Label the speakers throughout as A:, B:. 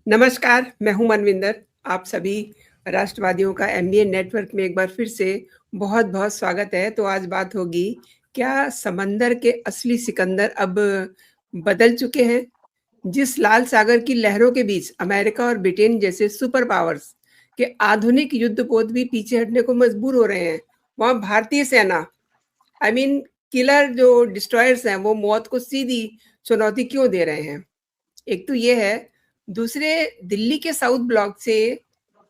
A: नमस्कार, मैं हूँ मनविंदर। आप सभी राष्ट्रवादियों का एमबीए नेटवर्क में एक बार फिर से बहुत-बहुत स्वागत है। तो आज बात होगी, क्या समंदर के असली सिकंदर अब बदल चुके हैं? जिस लाल सागर की लहरों के बीच अमेरिका और ब्रिटेन जैसे सुपर पावर्स के आधुनिक युद्धपोत भी पीछे हटने को मजबूर हो रहे हैं, वहाँ भारतीय सेना आई मीन किलर जो डिस्ट्रॉयर्स हैं, वो मौत को सीधी चुनौती क्यों दे रहे हैं? एक तो ये है, दूसरे दिल्ली के साउथ ब्लॉक से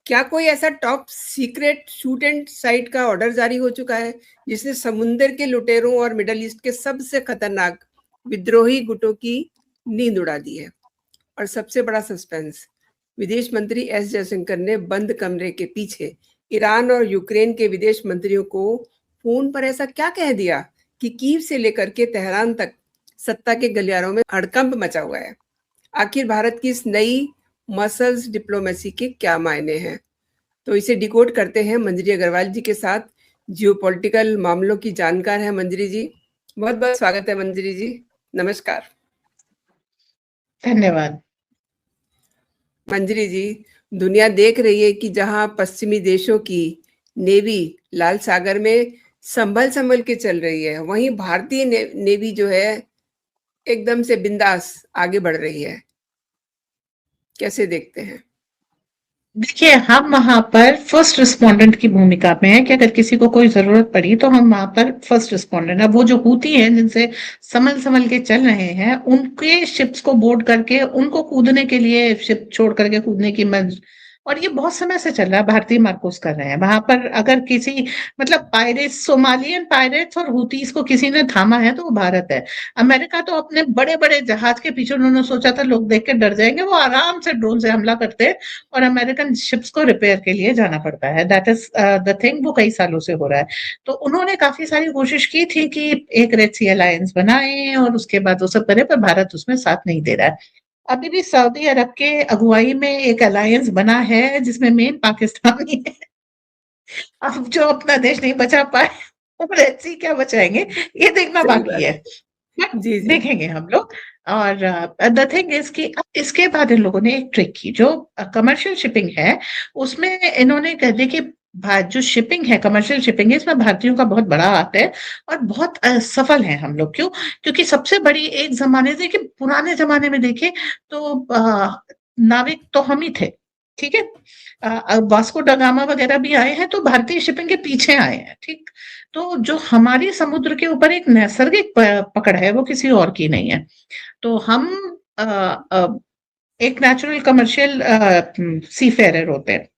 A: क्या कोई ऐसा top secret shoot and site का ऑर्डर जारी हो चुका है, जिसने समुंदर के लुटेरों और मिडल ईस्ट के सबसे खतरनाक विद्रोही गुटों की नींद उड़ा दी है? और सबसे बड़ा सस्पेंस, विदेश मंत्री एस जयशंकर ने बंद कमरे के पीछे ईरान और यूक्रेन के विदेश मंत्रियों को फोन पर ऐसा क्या कह दिया कि कीव से लेकर के तेहरान तक सत्ता के गलियारों में हड़कंप मचा हुआ है? आखिर भारत की इस नई मसल्स डिप्लोमेसी के क्या मायने हैं? तो इसे डिकोड करते हैं मंजरी अग्रवाल जी के साथ। जियोपॉलिटिकल मामलों की जानकार है मंजरी जी। बहुत बहुत स्वागत है मंजरी जी। नमस्कार।
B: धन्यवाद।
A: मंजरी जी, दुनिया देख रही है कि जहां पश्चिमी देशों की नेवी लाल सागर में संभल संभल के चल रही है, वहीं भारतीय नेवी जो है एकदम से बिंदास आगे बढ़ रही है। कैसे देखते हैं?
B: देखिए, हम वहां पर फर्स्ट रिस्पोंडेंट की भूमिका में है कि अगर किसी को कोई जरूरत पड़ी तो हम वहां पर फर्स्ट रिस्पोंडेंट। अब वो जो हूती हैं जिनसे संभल संभल के चल रहे हैं, उनके शिप्स को बोर्ड करके उनको कूदने के लिए, शिप छोड़ करके कूदने की और ये बहुत समय से चल रहा है। भारतीय मार्कोस कर रहे हैं वहां पर। अगर किसी मतलब पायरेट्स, सोमालियन पायरेट्स और हुतीस को किसी ने थामा है तो वो भारत है। अमेरिका तो अपने बड़े बड़े जहाज के पीछे, उन्होंने सोचा था लोग देख के डर जाएंगे, वो आराम से ड्रोन से हमला करते हैं और अमेरिकन शिप्स को रिपेयर के लिए जाना पड़ता है। दैट इज द थिंग, वो कई सालों से हो रहा है। तो उन्होंने काफी सारी कोशिश की थी कि एक रेड सी अलायंस बनाए और उसके बाद वो सब करे, पर भारत उसमें साथ नहीं दे रहा है। अभी भी सऊदी अरब के अगुवाई में एक अलायंस बना है जिसमें मेन पाकिस्तान ही है। अब जो अपना देश नहीं बचा पाए, वो रेड सी क्या बचाएंगे, ये देखना
A: सही
B: बाकी
A: बात
B: है।
A: है।
B: बट
A: जी जी।
B: देखेंगे हम लोग। और द थिंग इज कि अब इसके बाद इन लोगों ने एक ट्रिक की, जो कमर्शियल शिपिंग है उसमें इन्होंने कह दिया कि जो शिपिंग है, कमर्शियल शिपिंग है, इसमें भारतीयों का बहुत बड़ा हाथ है और बहुत सफल है हम लोग। क्यों? क्योंकि सबसे बड़ी एक जमाने से, कि पुराने जमाने में देखे तो नाविक तो हम ही थे, ठीक है। वास्को ड गामा वगैरह भी आए हैं तो भारतीय शिपिंग के पीछे आए हैं, ठीक। तो जो हमारी समुद्र के ऊपर एक नैसर्गिक पकड़ है, वो किसी और की नहीं है। तो हम अ, अ, एक नेचुरल कमर्शियल सीफेरर होते हैं।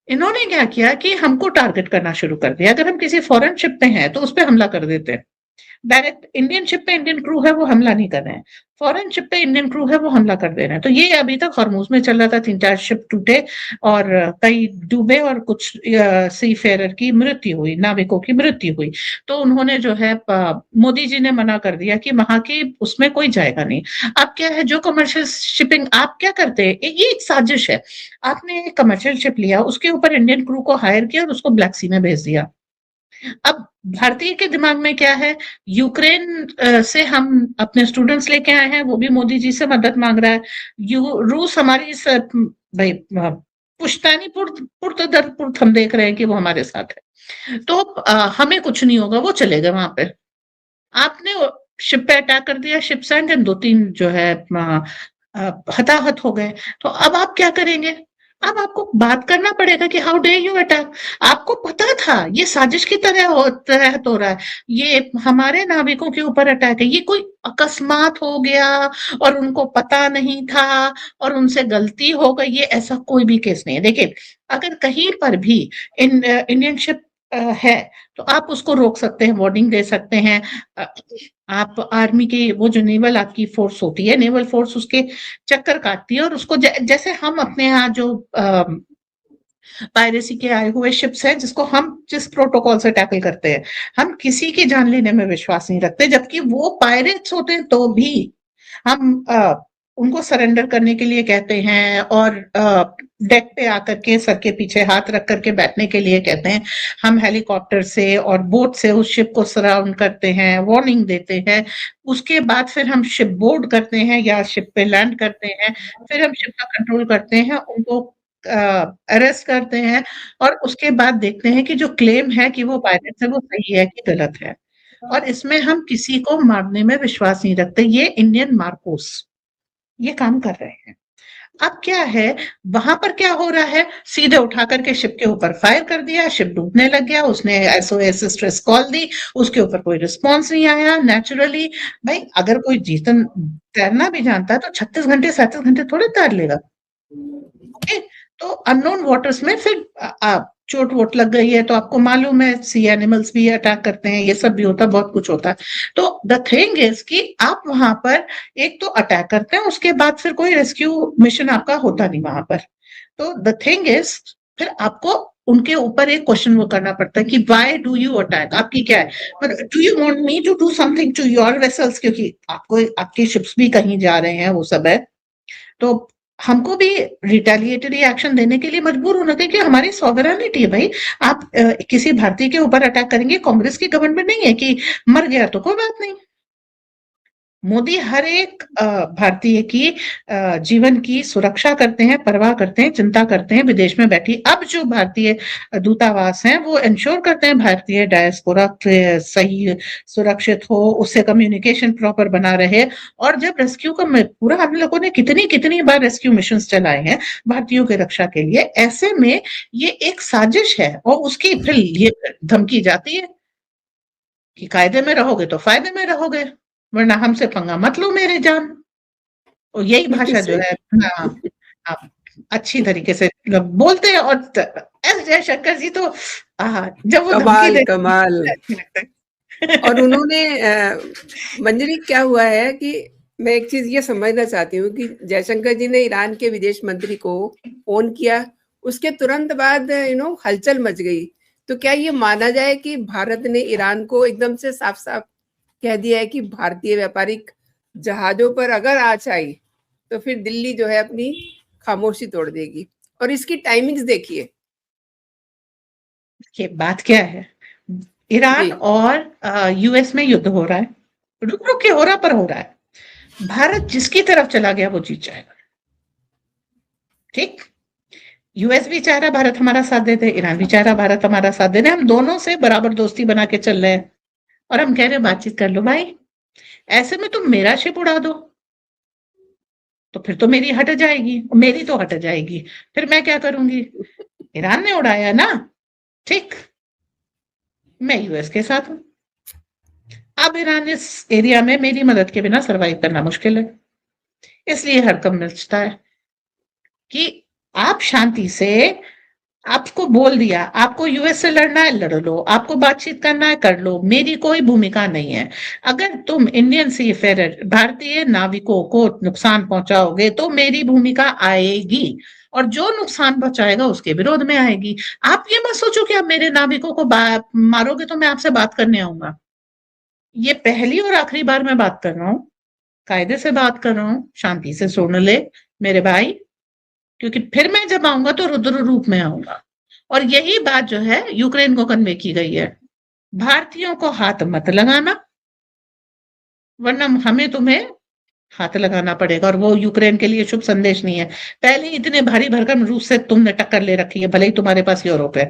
B: इन्होंने क्या किया कि हमको टारगेट करना शुरू कर दिया। अगर हम किसी फॉरेन शिप पे हैं तो उस पे हमला कर देते हैं। डायरेक्ट इंडियन शिप पे इंडियन क्रू है वो हमला नहीं कर रहे हैं, फॉरेन शिप पे इंडियन क्रू है वो हमला कर दे रहे हैं। तो ये अभी तक हॉर्मूज में चल रहा था, 3-4 शिप टूटे और कई डूबे और कुछ सी फेरर की मृत्यु हुई, नाविकों की मृत्यु हुई। तो उन्होंने जो है मोदी जी ने मना कर दिया कि वहां की उसमें कोई जाएगा नहीं। अब क्या है, जो कमर्शियल शिपिंग आप क्या करते हैं, ये एक साजिश है। आपने एक कमर्शियल शिप लिया, उसके ऊपर इंडियन क्रू को हायर किया और उसको ब्लैक सी में भेज दिया। अब भारतीय के दिमाग में क्या है, यूक्रेन से हम अपने स्टूडेंट्स लेके आए हैं, वो भी मोदी जी से मदद मांग रहा है। रूस हमारी भाई पुश्तैनी पुर्त दर पुर्त हम देख रहे हैं कि वो हमारे साथ है। तो हमें कुछ नहीं होगा, वो चलेगा वहां पे। आपने शिप पे अटैक कर दिया, शिप सैंक, 2-3 जो है हताहत हो गए। तो अब आप क्या करेंगे? अब आपको बात करना पड़ेगा कि हाउ डे यू अटैक। आपको पता था ये साजिश की तरह तहत हो रहा है, ये हमारे नाविकों के ऊपर अटैक है, ये कोई अकस्मात हो गया और उनको पता नहीं था और उनसे गलती हो गई, ये ऐसा कोई भी केस नहीं है। देखिए, अगर कहीं पर भी इंडियन शिप है तो आप उसको रोक सकते हैं, वार्निंग दे सकते हैं। आप आर्मी की वो जो नेवल आपकी फोर्स होती है, नेवल फोर्स उसके चक्कर काटती है और उसको जैसे हम अपने यहाँ जो पायरेसी के आए हुए शिप्स हैं, जिसको हम जिस प्रोटोकॉल से टैकल करते हैं, हम किसी की जान लेने में विश्वास नहीं रखते, जबकि वो पायरेट्स होते हैं तो भी हम उनको सरेंडर करने के लिए कहते हैं और डेक पे आकर के सर के पीछे हाथ रख करके बैठने के लिए कहते हैं। हम हेलीकॉप्टर से और बोट से उस शिप को सराउंड करते हैं, वार्निंग देते हैं। उसके बाद फिर हम शिप बोर्ड करते हैं या शिप पे लैंड करते हैं। फिर हम शिप का कंट्रोल करते हैं, उनको अरेस्ट करते हैं और उसके बाद देखते हैं कि जो क्लेम है कि वो पायरेट्स है वो सही है कि गलत है। और इसमें हम किसी को मारने में विश्वास नहीं रखते। ये इंडियन मार्कोस ये काम कर रहे हैं। अब क्या है, वहां पर क्या हो रहा है, सीधे उठा करके शिप के ऊपर फायर कर दिया, शिप डूबने लग गया, उसने एसओएस स्ट्रेस कॉल दी, उसके ऊपर कोई रिस्पॉन्स नहीं आया। नेचुरली भाई अगर कोई जीतन तैरना भी जानता है तो 36 घंटे 37 घंटे थोड़े तैर लेगा। ओके, तो अननोन वाटर्स में फिर चोट वोट लग गई है तो आपको मालूम है सी एनिमल्स भी अटैक करते हैं, ये सब भी होता है, बहुत कुछ होता है। तो द थिंग इज कि आप वहां पर एक तो अटैक करते हैं, उसके बाद फिर कोई रेस्क्यू मिशन आपका होता नहीं वहां पर। तो द थिंग इज फिर आपको उनके ऊपर एक क्वेश्चन वो करना पड़ता है कि व्हाई डू यू अटैक, आपकी क्या है, मतलब do you want me to do something to your vessels, क्योंकि आपको आपके शिप्स भी कहीं जा रहे हैं, वो सब है। तो हमको भी रिटेलिएटरी एक्शन देने के लिए मजबूर होना चाहिए कि हमारी सॉवरेनिटी है भाई। आप किसी भारतीय के ऊपर अटैक करेंगे, कांग्रेस की गवर्नमेंट नहीं है कि मर गया तो कोई बात नहीं। मोदी हर एक भारतीय की जीवन की सुरक्षा करते हैं, परवाह करते हैं, चिंता करते हैं। विदेश में बैठी अब जो भारतीय दूतावास हैं वो इंश्योर करते हैं भारतीय डायस्पोरा सही सुरक्षित हो, उससे कम्युनिकेशन प्रॉपर बना रहे। और जब रेस्क्यू का पूरा हम लोगों ने कितनी कितनी बार रेस्क्यू मिशन चलाए हैं भारतीयों की रक्षा के लिए, ऐसे में ये एक साजिश है और उसकी फिर ये धमकी जाती है कि कायदे में रहोगे तो फायदे में रहोगे, वरना हमसे पंगा मत लो मेरे जान। और यही
A: बिल्कुल
B: भाषा जो
A: सही।
B: है आप अच्छी तरीके से लोग बोलते हैं। और एस जयशंकर जी तो जब वो धमकी
A: कमाल,
B: देते हैं
A: कमाल।
B: मुझे अच्छे लगते
A: और
B: हैं।
A: उन्होंने मंजरी क्या हुआ है कि मैं एक चीज़ ये समझना चाहती हूँ कि जयशंकर जी ने ईरान के विदेश मंत्री को फ़ोन किया, उसके तुरंत बाद हलचल मच गई। तो क्या ये माना जाए कि भारत ने ईरान को एकदम से साफ-साफ कह दिया है कि भारतीय व्यापारिक जहाज़ों पर अगर आँच आई, तो फिर दिल्ली जो है अपनी खामोशी तोड़ देगी? और इसकी टाइमिंग्स देखिए।
B: ये बात क्या है, ईरान
A: जी,
B: और यूएस में युद्ध हो रहा है, रुक रुक के हो रहा, पर हो रहा है। भारत जिसकी तरफ चला गया वो जीत जाएगा। ठीक, यूएस भी चाह रहा भारत हमारा साथ दे दे, ईरान भी चाह रहा भारत हमारा साथ दे दे, हम दोनों से बराबर दोस्ती बना के चल रहे हैं। और हम कह रहे हैं बातचीत कर लो भाई, ऐसे में तुम मेरा शिप उड़ा दो तो फिर तो मेरी हट जाएगी, मेरी तो हट जाएगी, फिर मैं क्या करूंगी। ईरान ने उड़ाया ना, ठीक, मैं यूएस के साथ हूं। अब ईरान इस एरिया में मेरी मदद के बिना सरवाइव करना मुश्किल है, इसलिए हरकम मचता है कि आप शांति से, आपको बोल दिया आपको यूएस से लड़ना है लड़ लो, आपको बातचीत करना है कर लो, मेरी कोई भूमिका नहीं है। अगर तुम इंडियन सीफेरर भारतीय नाविकों को नुकसान पहुंचाओगे तो मेरी भूमिका आएगी, और जो नुकसान पहुंचाएगा उसके विरोध में आएगी। आप ये मत सोचो कि आप मेरे नाविकों को मारोगे तो मैं आपसे बात करने आऊंगा। ये पहली और आखिरी बार मैं बात कर रहा हूं, कायदे से बात कर रहा हूं, शांति से सुन ले मेरे भाई, क्योंकि फिर मैं जब आऊंगा तो रुद्र रूप में आऊंगा। और यही बात जो है यूक्रेन को कन्वे की गई है, भारतीयों को हाथ मत लगाना, वरना हमें तुम्हें हाथ लगाना पड़ेगा। और वो यूक्रेन के लिए शुभ संदेश नहीं है। पहले ही इतने भारी भरकम रूस से तुमने टक्कर ले रखी है, भले ही तुम्हारे पास यूरोप है,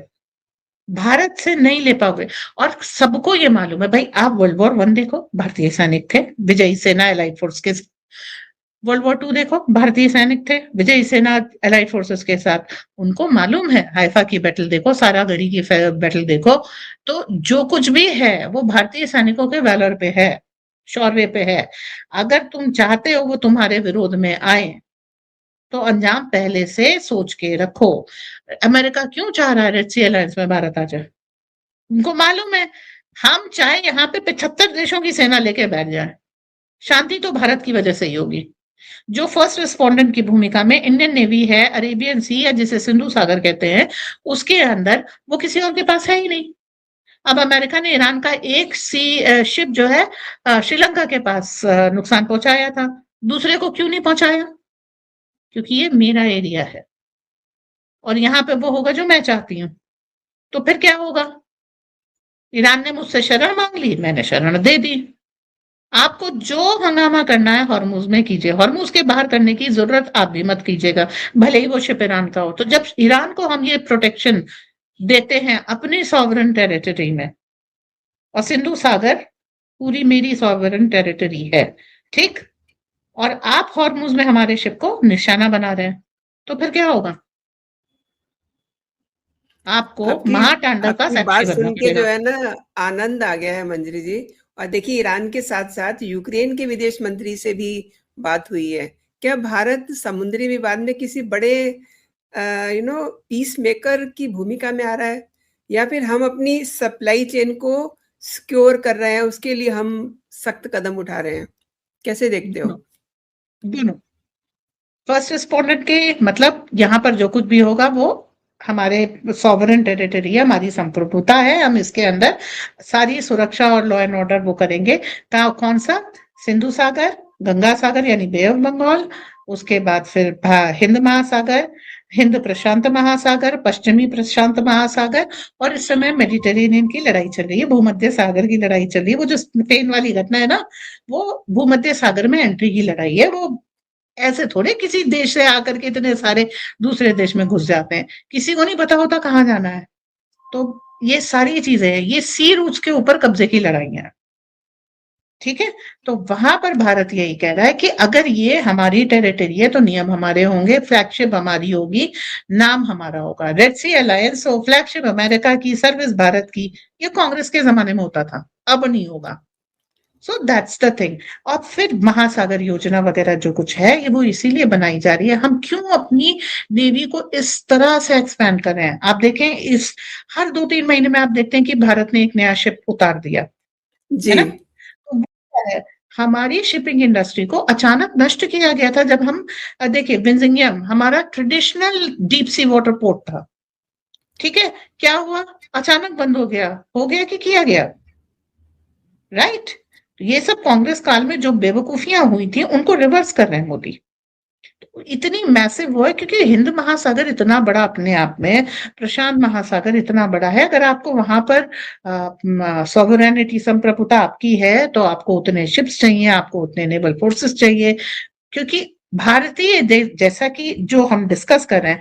B: भारत से नहीं ले पाओगे। और सबको ये मालूम है भाई, आप वर्ल्ड वॉर 1 देखो, भारतीय सैनिक थे, विजयी सेना एलाइड फोर्स के। वर्ल्ड वॉर 2 देखो, भारतीय सैनिक थे, विजयी सेना एलाइड फोर्सेस के साथ। उनको मालूम है, हाइफा की बैटल देखो, सारागढ़ी की बैटल देखो, तो जो कुछ भी है वो भारतीय सैनिकों के वैलर पे है, शौर्य पे है। अगर तुम चाहते हो वो तुम्हारे विरोध में आए तो अंजाम पहले से सोच के रखो। अमेरिका क्यों चाह रहा है रेड सी अलायंस में भारत आ जाए? उनको मालूम है हम चाहे यहाँ पे 75 देशों की सेना लेके बैठ जाए, शांति तो भारत की वजह से ही होगी। जो फर्स्ट रिस्पोंडेंट की भूमिका में इंडियन नेवी है, अरेबियन सी या जिसे सिंधु सागर कहते हैं, उसके अंदर वो किसी और के पास है ही नहीं। अब अमेरिका ने ईरान का एक सी शिप जो है श्रीलंका के पास नुकसान पहुंचाया था, दूसरे को क्यों नहीं पहुंचाया? क्योंकि ये मेरा एरिया है और यहाँ पे वो होगा जो मैं चाहती हूँ। तो फिर क्या होगा? ईरान ने मुझसे शरण मांग ली, मैंने शरण दे दी। आपको जो हंगामा करना है हॉर्मुज में कीजिए, हॉर्मुज के बाहर करने की जरूरत आप भी मत कीजिएगा, भले ही वो शिप ईरान का हो। तो जब ईरान को हम ये प्रोटेक्शन देते हैं अपनी सॉवरन टेरिटरी में, और सिंधु सागर पूरी मेरी सॉवरन टेरिटरी है, ठीक, और आप हॉर्मुज में हमारे शिप को निशाना बना रहे हैं, तो फिर क्या होगा? आपको
A: आपकी
B: महातांडव का
A: आपकी
B: साक्षी
A: बात
B: बनना
A: सुन के जो
B: पड़ेगा।
A: है ना आनंद आ गया है मंजरी जी। और देखिए ईरान के साथ-साथ यूक्रेन के विदेश मंत्री से भी बात हुई है। क्या भारत समुद्री विवाद में किसी बड़े पीस मेकर की भूमिका में आ रहा है? या फिर हम अपनी सप्लाई चेन को सिक्योर कर रहे हैं, उसके लिए हम सख्त कदम उठा रहे हैं? कैसे देखते हो?
B: दोनों, दोनों। फर्स्ट रिस्पोंडेंट के मतलब यहाँ पर जो कुछ भी होगा वो हमारे सॉवरन टेरिटरी है, हमारी संप्रभुता है, हम इसके अंदर सारी सुरक्षा और लॉ एंड ऑर्डर वो करेंगे। कौन सा? सिंधु सागर, गंगा सागर यानी बे ऑफ बंगाल, उसके बाद फिर हिंद महासागर, हिंद प्रशांत महासागर, पश्चिमी प्रशांत महासागर, और इस समय मेडिटेरेनियन की लड़ाई चल रही है, भूमध्य सागर की लड़ाई चल रही है। वो जो स्पेन वाली घटना है ना, वो भूमध्य सागर में एंट्री की लड़ाई है। वो ऐसे थोड़े किसी देश से आकर के इतने सारे दूसरे देश में घुस जाते हैं, किसी को नहीं पता होता कहाँ जाना है। तो ये सारी चीजें हैं, ये सी रूट्स के ऊपर कब्जे की लड़ाइयां हैं, ठीक है। तो वहां पर भारत यही कह रहा है कि अगर ये हमारी टेरिटरी है तो नियम हमारे होंगे, फ्लैगशिप हमारी होगी, नाम हमारा होगा। रेड सी अलायंस हो, फ्लैगशिप अमेरिका की, सर्विस भारत की, ये कांग्रेस के जमाने में होता था, अब नहीं होगा। So that's the thing. और फिर महासागर योजना वगैरह जो कुछ है ये वो इसीलिए बनाई जा रही है। हम क्यों अपनी नेवी को इस तरह से एक्सपैंड कर रहे हैं? आप देखें, इस हर 2-3 महीने में आप देखते हैं कि भारत ने एक नया शिप उतार दिया, है
A: जी।
B: ना? तो वो क्या है, हमारी शिपिंग इंडस्ट्री को अचानक नष्ट किया गया था। जब हम देखिए, विंजिंगम हमारा traditional deep sea water port था, ठीक है, क्या हुआ? अचानक बंद हो गया कि किया गया, राइट? ये सब कांग्रेस काल में जो बेवकूफियां हुई थी उनको रिवर्स कर रहे हैं मोदी। तो इतनी मैसिव वो है क्योंकि हिंद महासागर इतना बड़ा अपने आप में, प्रशांत महासागर इतना बड़ा है। अगर आपको वहां पर सॉवरेनिटी, संप्रभुता आपकी है, तो आपको उतने शिप्स चाहिए, आपको उतने नेवल फोर्सेस चाहिए। क्योंकि भारतीय देश, जैसा कि जो हम डिस्कस कर रहे हैं,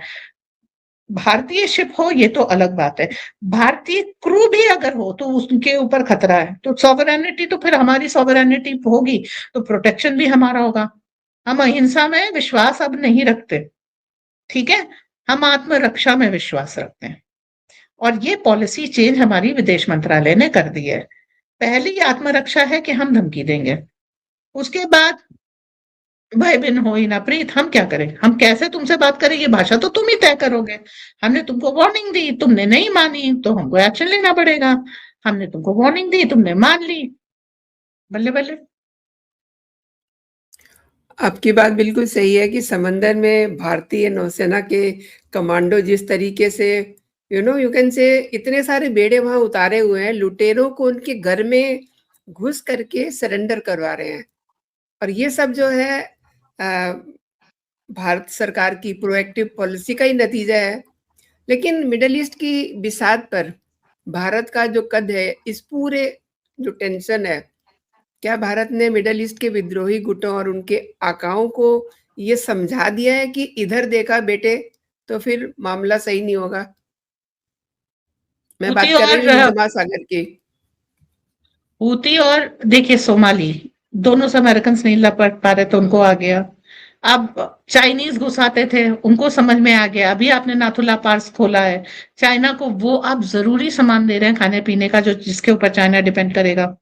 B: भारतीय शिप हो ये तो अलग बात है, भारतीय क्रू भी अगर हो तो उसके ऊपर खतरा है। तो सॉवरेनिटी, तो फिर हमारी सॉवरेनिटी होगी तो प्रोटेक्शन भी हमारा होगा। हम अहिंसा में विश्वास अब नहीं रखते, ठीक है, हम आत्मरक्षा में विश्वास रखते हैं। और ये पॉलिसी चेंज हमारी विदेश मंत्रालय ने कर दी है। पहली आत्मरक्षा है कि हम धमकी देंगे, उसके बाद भाई बिन हो ही ना प्रीत, हम क्या करें, हम कैसे तुमसे बात करें, ये भाषा तो तुम ही तय करोगे। हमने तुमको वार्निंग दी, तुमने नहीं मानी, तो हमको एक्शन लेना पड़ेगा। हमने तुमको वार्निंग दी, तुमने मान ली, बल्ले बल्ले।
A: आपकी बात बिल्कुल सही है कि समंदर में भारतीय नौसेना के कमांडो जिस तरीके से यू कैन से इतने सारे बेड़े वहां उतारे हुए हैं, लुटेरों को उनके घर में घुस करके सरेंडर करवा रहे हैं। और ये सब जो है भारत सरकार की प्रोएक्टिव पॉलिसी का ही नतीजा है। लेकिन मिडल ईस्ट की बिसात पर भारत का जो कद है, इस पूरे जो टेंशन है, क्या भारत ने मिडल ईस्ट के विद्रोही गुटों और उनके आकाओं को ये समझा दिया है कि इधर देखा बेटे तो फिर मामला सही नहीं होगा? मैं
B: हूती
A: बात कर रही
B: और
A: हूँ हिंद महासागर की।
B: हूती और देखिए सोमाली, दोनों से अमेरिकन नहीं लपट पा रहे तो उनको आ गया। अब चाइनीज घुसाते थे, उनको समझ में आ गया। अभी आपने नाथुला पास खोला है, चाइना को वो आप जरूरी सामान दे रहे हैं खाने पीने का, जो जिसके ऊपर चाइना डिपेंड करेगा,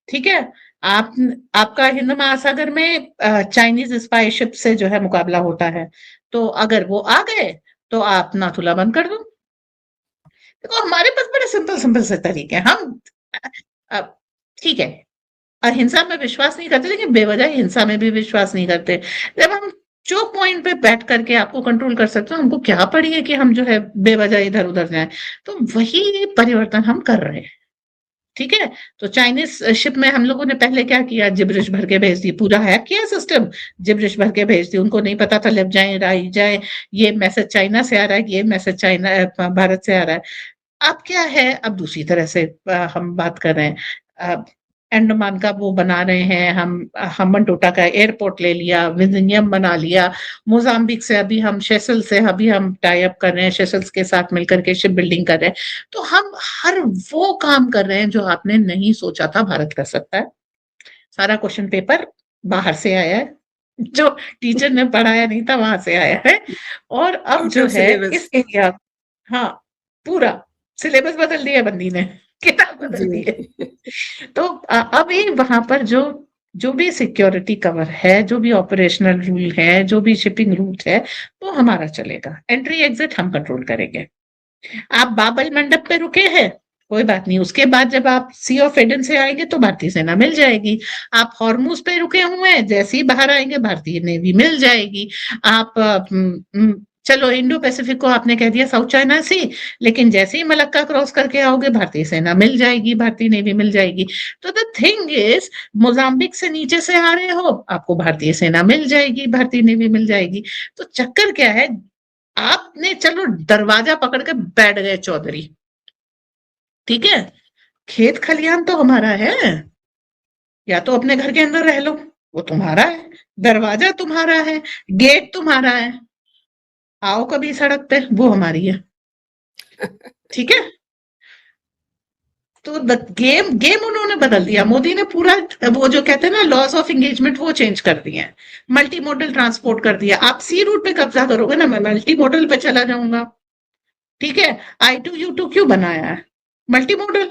B: ठीक है। आप आपका हिंद महासागर में चाइनीज स्पाई शिप से जो है मुकाबला होता है, तो अगर वो आ गए तो आप नाथुला बंद कर दो। देखो, हमारे पास बड़े सिंपल सिंपल से तरीके हैं। हम अब ठीक है, अहिंसा में विश्वास नहीं करते, लेकिन बेवजह हिंसा में भी विश्वास नहीं करते। जब हम जो पॉइंट पे बैठ करके आपको कंट्रोल कर सकते हैं, हमको क्या पड़ी है कि हम जो है बेवजह इधर उधर जाएं। तो वही परिवर्तन हम कर रहे हैं, ठीक है? तो चाइनीज़ शिप में हम लोगों ने पहले क्या किया, जिब्रिश भर के भेज दी, पूरा हैक किया सिस्टम, जिब्रिश भर के भेज दी, उनको नहीं पता था लेफ्ट जाएँ, राइट जाएँ, ये मैसेज चाइना से आ रहा है, ये मैसेज भारत से आ रहा है। अब क्या है, अब दूसरी तरह से हम बात कर रहे हैं। अंडमान का वो बना रहे हैं हम, हम्बनटोटा का एयरपोर्ट ले लिया, विजिनियम बना लिया, मोज़ाम्बिक से अभी हम सेशेल्स से अभी हम टाई अप कर रहे हैं, सेशेल्स के साथ मिलकर के शिप बिल्डिंग कर रहे हैं। तो हम हर वो काम कर रहे हैं जो आपने नहीं सोचा था भारत कर सकता है। सारा क्वेश्चन पेपर बाहर से आया है, जो टीचर ने पढ़ाया नहीं था वहां से आया है। और अब
A: आउट
B: जो
A: ऑफ
B: है
A: सिलेबस।
B: इस एरिया, हाँ, पूरा सिलेबस बदल दिया बंदी ने, किताब बदल दी है।
A: जी।
B: तो अभी वहां पर जो जो भी सिक्योरिटी कवर है, जो भी ऑपरेशनल रूल है, जो भी शिपिंग रूट है, वो हमारा चलेगा। एंट्री एग्जिट हम कंट्रोल करेंगे। आप बाबल मंडप पे रुके हैं, कोई बात नहीं, उसके बाद जब आप सी ऑफ एडन से आएंगे तो भारतीय सेना मिल जाएगी। आप हॉर्मुज पे रुके हुए हैं, जैसे ही बाहर आएंगे भारतीय नेवी मिल जाएगी। आप चलो इंडो पैसिफिक को आपने कह दिया साउथ चाइना सी, लेकिन जैसे ही मलक्का क्रॉस करके आओगे भारतीय सेना मिल जाएगी, भारतीय नेवी मिल जाएगी। तो द थिंग इज, मोजाम्बिक से नीचे से आ रहे हो, आपको भारतीय सेना मिल जाएगी, भारतीय नेवी मिल जाएगी। तो चक्कर क्या है, आपने चलो दरवाजा पकड़ के बैठ गए चौधरी, ठीक है, खेत खलियान तो हमारा है, या तो अपने घर के अंदर रह लो, वो तुम्हारा है, दरवाजा तुम्हारा है, गेट तुम्हारा है, आओ कभी सड़क पे, वो हमारी है, ठीक है। तो गेम गेम उन्होंने बदल दिया, मोदी ने पूरा वो जो कहते हैं ना लॉस ऑफ एंगेजमेंट, वो चेंज कर दिए हैं। मल्टी मॉडल ट्रांसपोर्ट कर दिया, आप सी रूट पे कब्जा करोगे ना, मैं मल्टी मॉडल पे चला जाऊंगा, ठीक है। I2U2 क्यों बनाया है, मल्टी मॉडल।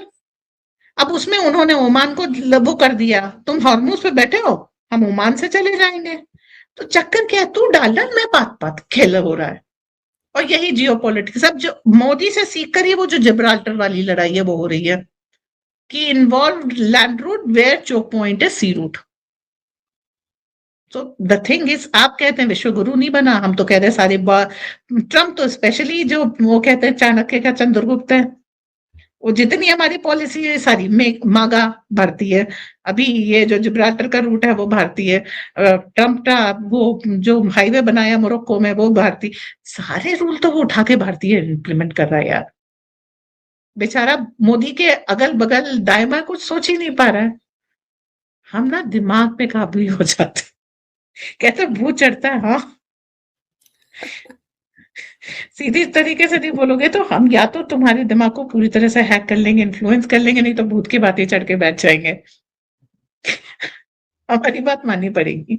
B: अब उसमें उन्होंने ओमान को वो कर दिया, तुम हॉर्मुज पे बैठे हो, हम ओमान से चले जाएंगे। तो चक्कर क्या है, तू डाल मैं पात पात खेल हो रहा है। और यही जियो पॉलिटिक्स अब जो मोदी से सीख कर ही वो जो जिब्राल्टर वाली लड़ाई है वो हो रही है, कि involve land route where choke point है सी रूट। तो द थिंग इज, आप कहते हैं विश्व गुरु नहीं बना, हम तो कह रहे हैं सारे ट्रम्प तो स्पेशली, जो वो कहते हैं चाणक्य का चंद्रगुप्त है, वो जितनी हमारी पॉलिसी है सारी मागा भारतीय है। अभी ये जो जिब्राल्टर का रूट है वो भारतीय है, ट्रम्प का वो जो हाईवे बनाया मोरक्को में वो भारतीय, सारे रूल तो वो उठा के भारतीय इंप्लीमेंट कर रहा है यार। बेचारा मोदी के अगल बगल दाएं बाएं कुछ सोच ही नहीं पा रहा है। हम ना दिमाग पे काबू हो जाते, कहते भूत चढ़ता है, हाँ। सीधी तरीके से नहीं बोलोगे तो हम या तो तुम्हारे दिमाग को पूरी तरह से हैक कर लेंगे, इन्फ्लुएंस कर लेंगे, नहीं तो भूत की बातें चढ़ के बैठ जाएंगे। हमारी बात माननी पड़ेगी।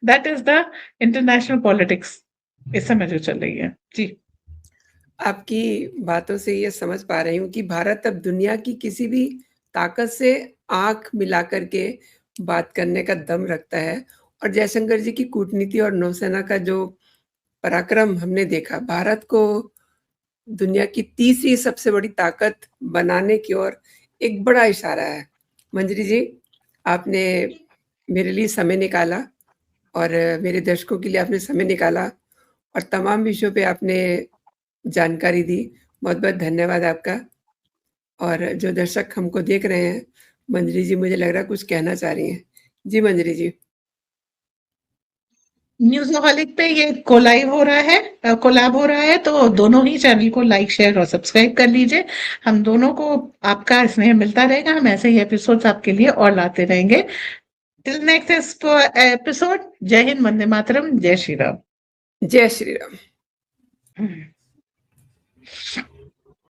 B: That is the international politics इस समय जो चल रही है। जी,
A: आपकी बातों से ये समझ पा रही हूँ कि भारत अब दुनिया की किसी भी ताकत से आंख मिला करके बात करने का दम रखता है। और जयशंकर जी की कूटनीति और नौसेना का जो पराक्रम हमने देखा, भारत को दुनिया की तीसरी सबसे बड़ी ताकत बनाने की ओर एक बड़ा इशारा है। मंजरी जी, आपने मेरे लिए समय निकाला और मेरे दर्शकों के लिए आपने समय निकाला और तमाम विषयों पे आपने जानकारी दी। बहुत-बहुत धन्यवाद आपका। और जो दर्शक हमको देख रहे हैं, मंजरी जी मुझे लग रहा है कुछ कहना चाह रही हैं। जी मंजरी जी।
B: न्यूज़ोहॉलिक पे ये कोलाइव हो रहा है, कोलैब हो रहा है, तो दोनों ही चैनल को लाइक शेयर और सब्सक्राइब कर लीजिए। हम दोनों को आपका स्नेह मिलता रहेगा, हम ऐसे ही एपिसोड्स आपके लिए और लाते रहेंगे। टिल नेक्स्ट एपिसोड, जय हिंद, वंदे मातरम, जय श्री राम।
A: जय श्री राम।